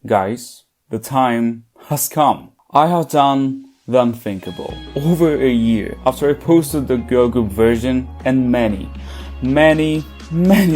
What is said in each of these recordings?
Guys, the time has come. I have done the unthinkable. Over a year after I posted the girl group version and many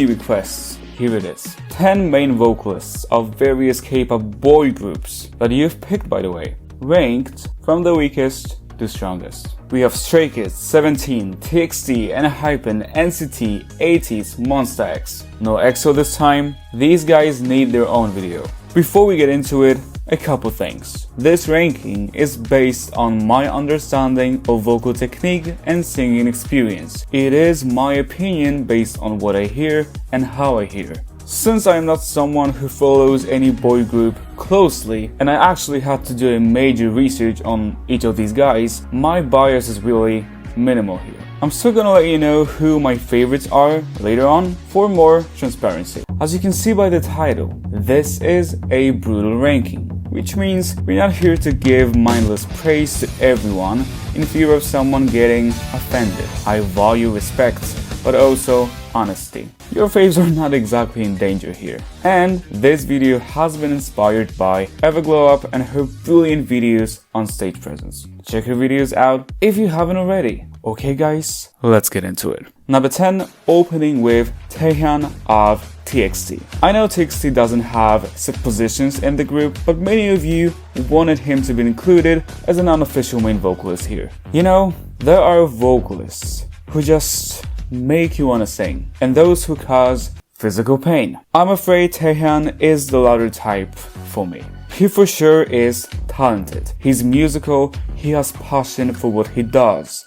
requests, here it is. 10 main vocalists of various K-pop boy groups that you've picked, by the way, ranked from the weakest to strongest. We have Stray Kids, 17, TXT, enhypen, NCT, ateez, Monsta X. No EXO this time. These guys need their own video. Before we get into it, a couple things. This ranking is based on my understanding of vocal technique and singing experience. It is my opinion based on what I hear and how I hear. Since I am not someone who follows any boy group closely, and I actually had to do a major research on each of these guys, my bias is really minimal here. I'm still gonna let you know who my favorites are later on for more transparency. As you can see by the title, this is a brutal ranking, which means we're not here to give mindless praise to everyone in fear of someone getting offended. I value respect, but also honesty. Your faves are not exactly in danger here. And this video has been inspired by Everglow Up and her brilliant videos on stage presence. Check her videos out if you haven't already. Okay guys, let's get into it. Number 10, opening with Taehyun of TXT. I know TXT doesn't have set positions in the group, but many of you wanted him to be included as an unofficial main vocalist here. You know, there are vocalists who just make you wanna sing, and those who cause physical pain. I'm afraid Taehyun is the latter type for me. He for sure is talented. He's musical, he has passion for what he does.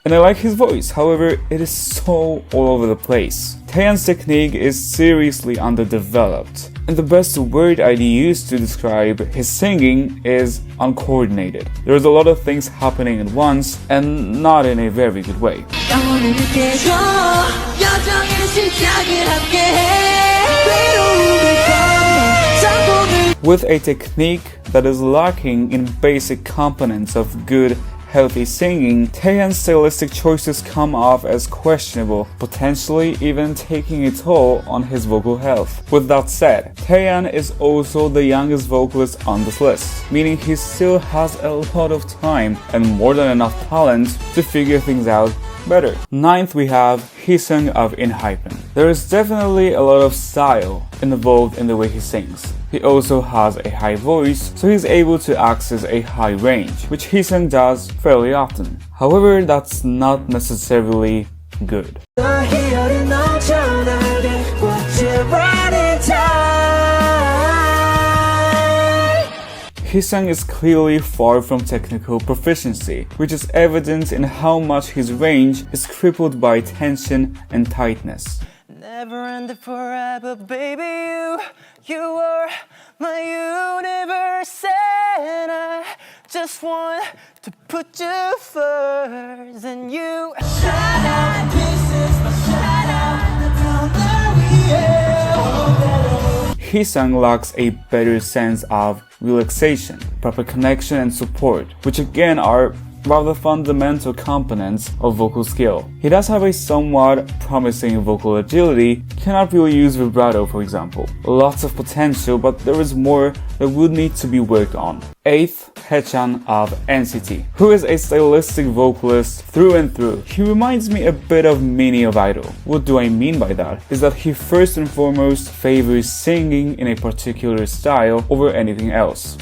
And I like his voice, however, it is so all over the place. Taehyun's technique is seriously underdeveloped, and the best word I'd use to describe his singing is uncoordinated. There's a lot of things happening at once, and not in a very good way. With a technique that is lacking in basic components of good healthy singing, Taehyun's stylistic choices come off as questionable, potentially even taking a toll on his vocal health. With that said, Taehyun is also the youngest vocalist on this list, meaning he still has a lot of time and more than enough talent to figure things out better. Ninth, we have heesung of enhypen. There is definitely a lot of style involved in the way he sings. He also has a high voice, so he's able to access a high range, which heesung does fairly often. However, that's not necessarily good. Heesung is clearly far from technical proficiency, which is evident in how much his range is crippled by tension and tightness. Never ended forever, baby, you are my universe, and I just want to put you first, and you shine out, this is my shine out. Heesung lacks a better sense of relaxation, proper connection and support, which again are rather fundamental components of vocal skill. He does have a somewhat promising vocal agility, cannot really use vibrato for example. Lots of potential, but there is more that would need to be worked on. 8th, Taehyun of NCT, who is a stylistic vocalist through and through. He reminds me a bit of Mini of Idol. What do I mean by that? Is that he first and foremost favors singing in a particular style over anything else.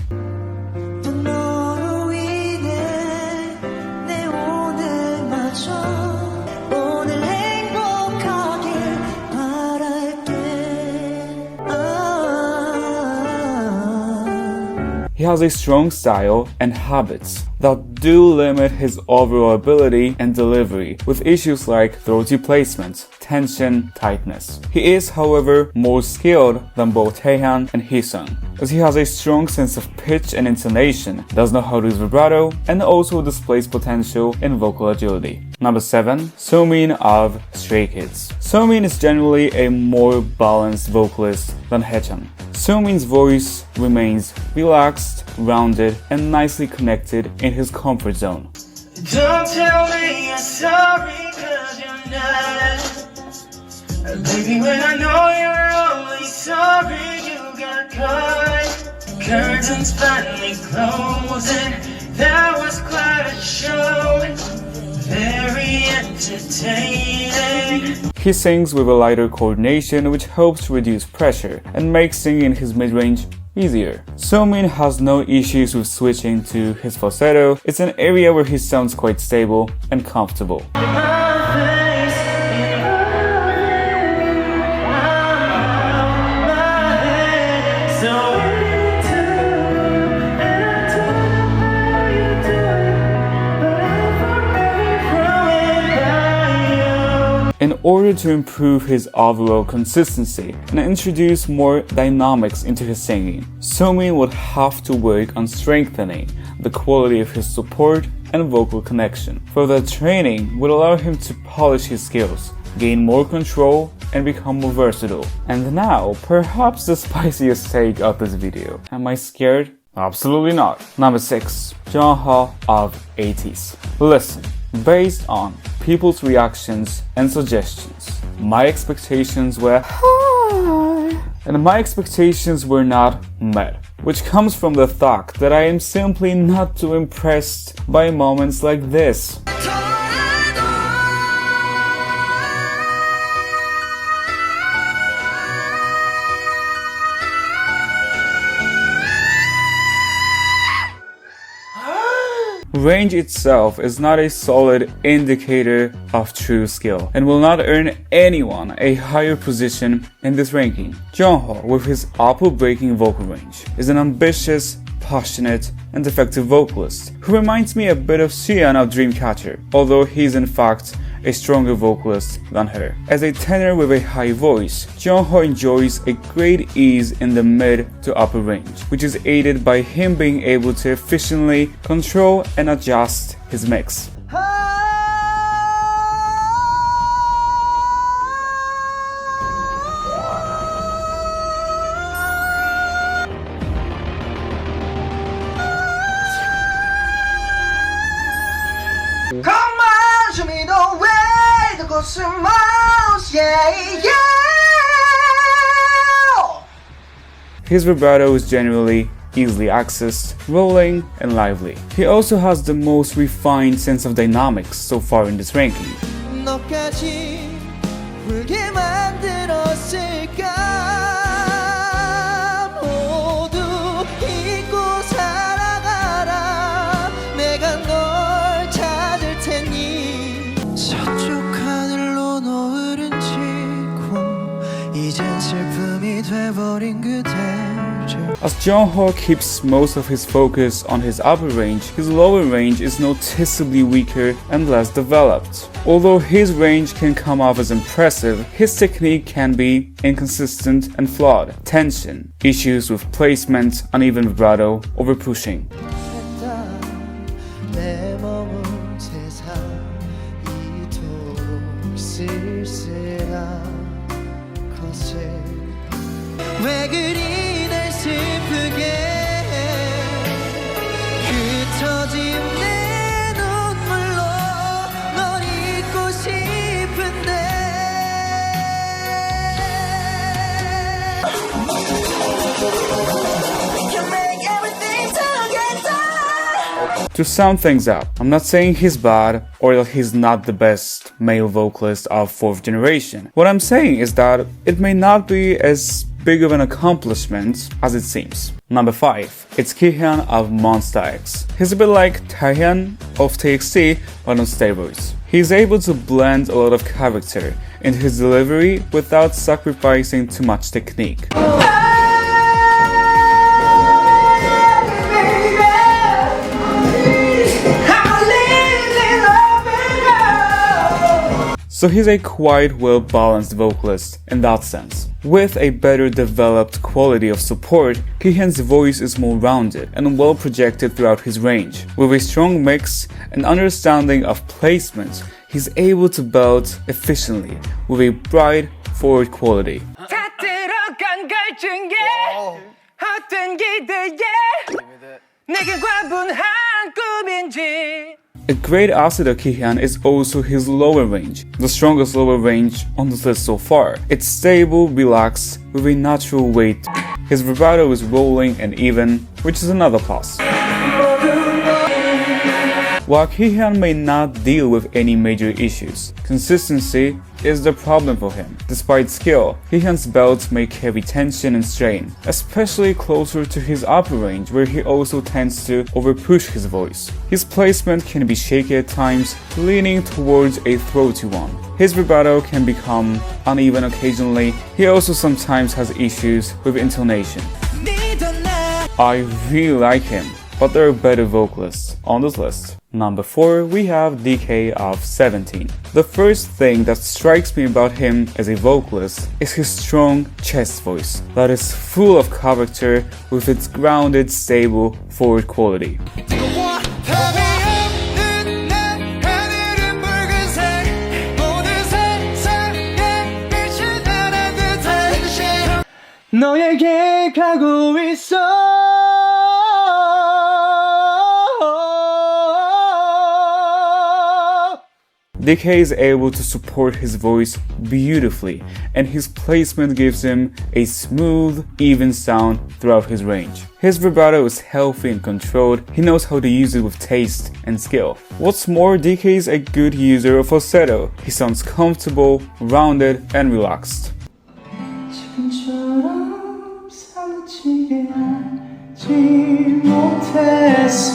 He has a strong style and habits that do limit his overall ability and delivery, with issues like throaty placement, tension, tightness. He is, however, more skilled than both Taehyun and heesung, as he has a strong sense of pitch and intonation, does know how to use vibrato, and also displays potential in vocal agility. Number 7. Seungkwan of Stray Kids. Seungkwan is generally a more balanced vocalist than Haechan. Seungkwan's voice remains relaxed, rounded, and nicely connected in his comfort zone. Don't tell me you're sorry, cause you're not. Baby, when I know you're only sorry you got caught. Curtains finally closing, that was quite a show. Very entertaining. He sings with a lighter coordination which helps to reduce pressure and makes singing his mid-range easier. Seungkwan has no issues with switching to his falsetto. It's an area where he sounds quite stable and comfortable. In order to improve his overall consistency and introduce more dynamics into his singing, Seungkwan would have to work on strengthening the quality of his support and vocal connection. Further training would allow him to polish his skills, gain more control, and become more versatile. And now, perhaps the spiciest take of this video. Am I scared? Absolutely not. Number 6. Jongho of ateez. Listen, based on people's reactions and suggestions, my expectations were high, and my expectations were not met, which comes from the fact that I am simply not too impressed by moments like this. Range itself is not a solid indicator of true skill and will not earn anyone a higher position in this ranking. Jongho, with his opera-breaking vocal range, is an ambitious, passionate, and effective vocalist who reminds me a bit of Kihyun of Dreamcatcher, although he's in fact a stronger vocalist than her. As a tenor with a high voice, Jongho enjoys a great ease in the mid to upper range, which is aided by him being able to efficiently control and adjust his mix. His vibrato is generally easily accessed, rolling, and lively. He also has the most refined sense of dynamics so far in this ranking. As Jongho keeps most of his focus on his upper range, his lower range is noticeably weaker and less developed. Although his range can come off as impressive, his technique can be inconsistent and flawed. Tension, issues with placement, uneven vibrato, over-pushing. To sound things out, I'm not saying he's bad or that he's not the best male vocalist of 4th generation. What I'm saying is that it may not be as big of an accomplishment as it seems. Number 5. It's Kihyun of Monsta X. He's a bit like taehyun of TXT but on steroids. He's able to blend a lot of character into his delivery without sacrificing too much technique. So he's a quite well-balanced vocalist in that sense. With a better developed quality of support, Kihyun's voice is more rounded and well projected throughout his range. With a strong mix and understanding of placement, he's able to belt efficiently with a bright forward quality. A great asset of Kihyun is also his lower range, the strongest lower range on this list so far. It's stable, relaxed, with a natural weight. His vibrato is rolling and even, which is another plus. While Kihyun may not deal with any major issues, consistency is the problem for him. Despite skill, Kihyun's belts may carry tension and strain, especially closer to his upper range where he also tends to overpush his voice. His placement can be shaky at times, leaning towards a throaty one. His vibrato can become uneven occasionally. He also sometimes has issues with intonation. I really like him, but there are better vocalists on this list. Number 4, we have DK of 17. The first thing that strikes me about him as a vocalist is his strong chest voice that is full of character with its grounded, stable, forward quality. 너에게 가고 있어. DK is able to support his voice beautifully, and his placement gives him a smooth, even sound throughout his range. His vibrato is healthy and controlled. He knows how to use it with taste and skill. What's more, DK is a good user of falsetto. He sounds comfortable, rounded, and relaxed. 지금처럼 사무치게 하지 못했어.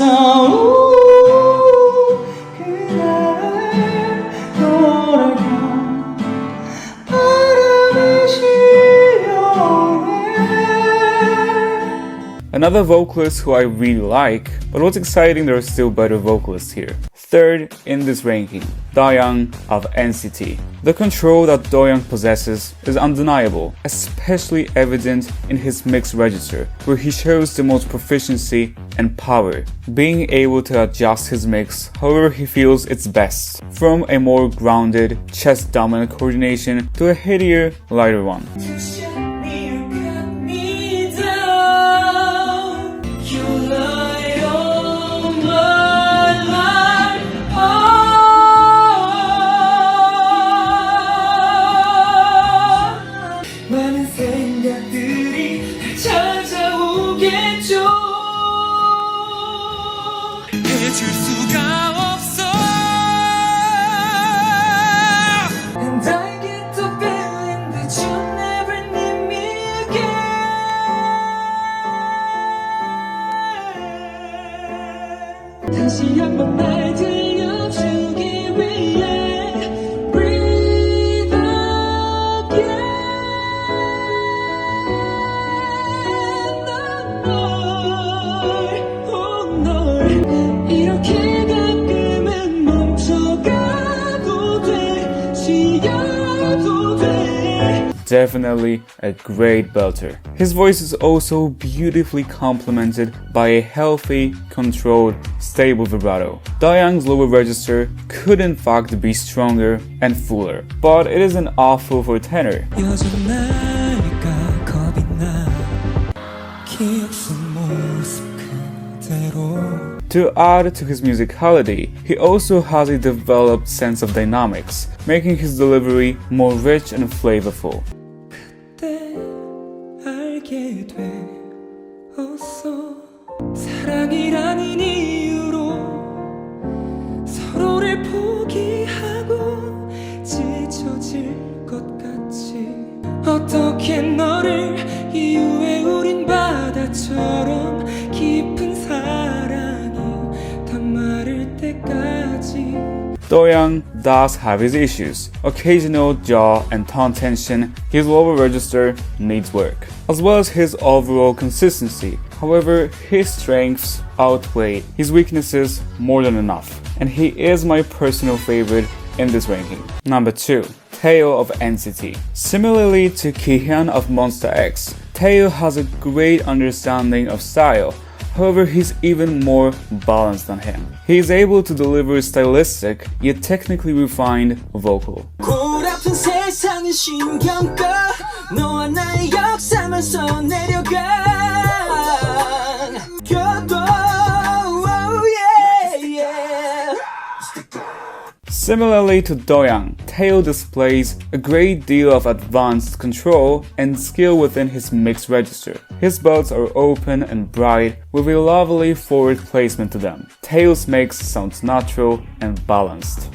Another vocalist who I really like, but what's exciting, there are still better vocalists here. Third in this ranking, Doyoung of NCT. The control that Doyoung possesses is undeniable, especially evident in his mixed register, where he shows the most proficiency and power, being able to adjust his mix however he feels it's best, from a more grounded, chest-dominant coordination to a headier, lighter one. Definitely a great belter. His voice is also beautifully complemented by a healthy, controlled, stable vibrato. Doyoung's lower register could in fact be stronger and fuller, but it isn't awful for tenor. To add to his musicality, he also has a developed sense of dynamics, making his delivery more rich and flavorful. 사랑이라는 이유로 서로를 포기하고 지쳐질 것 같지. 어떻게 너를 이후에 우린 바다처럼 깊은 사랑이 다 마를 때까지. Doyoung does have his issues. Occasional jaw and tongue tension, his lower register needs work, as well as his overall consistency. However, his strengths outweigh his weaknesses more than enough, and he is my personal favorite in this ranking. Number 2. Taeil of NCT. Similarly to Kihyun of Monsta X, Taeil has a great understanding of style. However, he's even more balanced than him. He is able to deliver a stylistic yet technically refined vocal. Similarly to doyoung, taeil displays a great deal of advanced control and skill within his mixed register. His belts are open and bright with a lovely forward placement to them. taeil's mix sounds natural and balanced.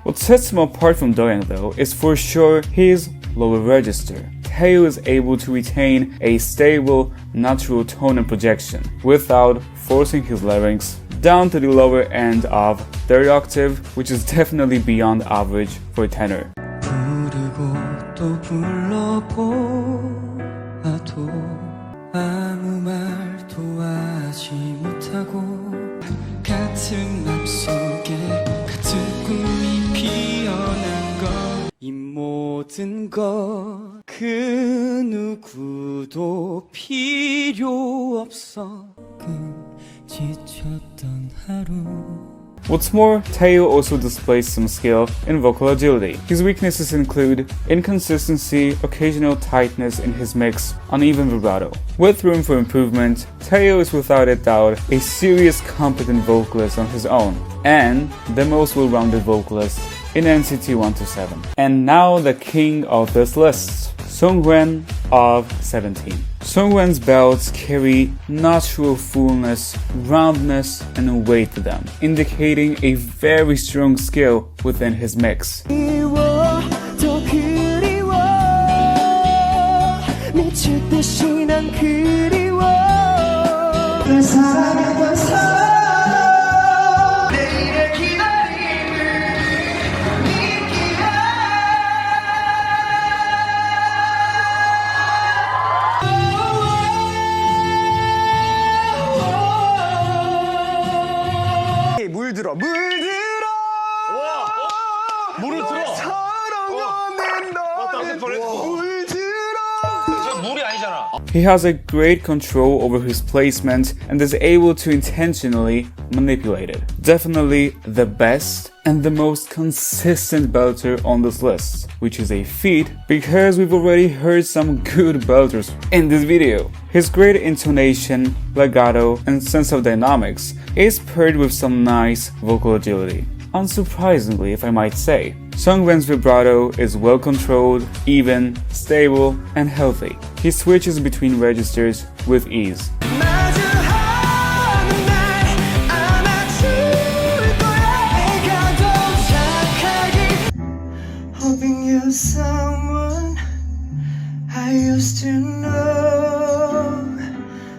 What sets him apart from doyoung though is for sure his lower register. taeil is able to retain a stable, natural tone and projection without forcing his larynx down to the lower end of third octave, which is definitely beyond average for a tenor. 이 모든 것 그 누구도 필요 없어 지쳤던 하루. What's more, taeil also displays some skill in vocal agility. His weaknesses include inconsistency, occasional tightness in his mix, uneven vibrato. With room for improvement, taeil is without a doubt a serious competent vocalist on his own, and the most well-rounded vocalist in NCT 127. And now the king of this list, Seungkwan of 17. Seungkwan's belts carry natural fullness, roundness, and weight to them, indicating a very strong skill within his mix. 물을 들어. 물이 아니잖아. He has a great control over his placement and is able to intentionally manipulate it. Definitely the best and the most consistent belter on this list, which is a feat because we've already heard some good belters in this video. His great intonation, legato, and sense of dynamics is paired with some nice vocal agility. Unsurprisingly, if I might say. Seungkwan's vibrato is well controlled, even, stable, and healthy. He switches between registers with ease. Hoping you're someone I used to know.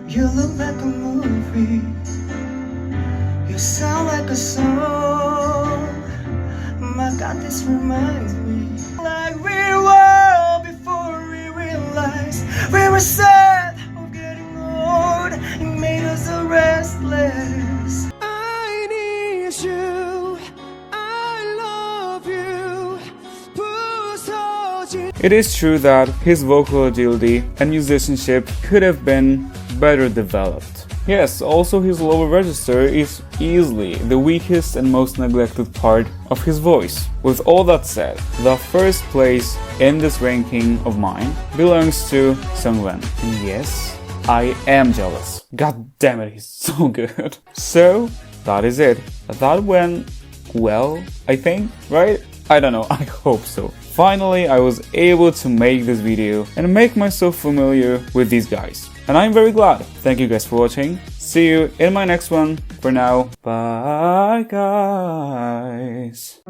You look like a movie. You sound like a song. My God, this reminds me like we were before we realized we were sad of getting old. It made us restless. I need you. I love you. It is true that his vocal agility and musicianship could have been better developed. Yes, also his lower register is easily the weakest and most neglected part of his voice. With all that said, the first place in this ranking of mine belongs to Seungkwan. And yes, I am jealous. God damn it, he's so good. So, that is it. That went well, I think, right? I don't know, I hope so. Finally, I was able to make this video and make myself familiar with these guys. And I'm very glad. Thank you guys for watching. See you in my next one. For now, bye guys.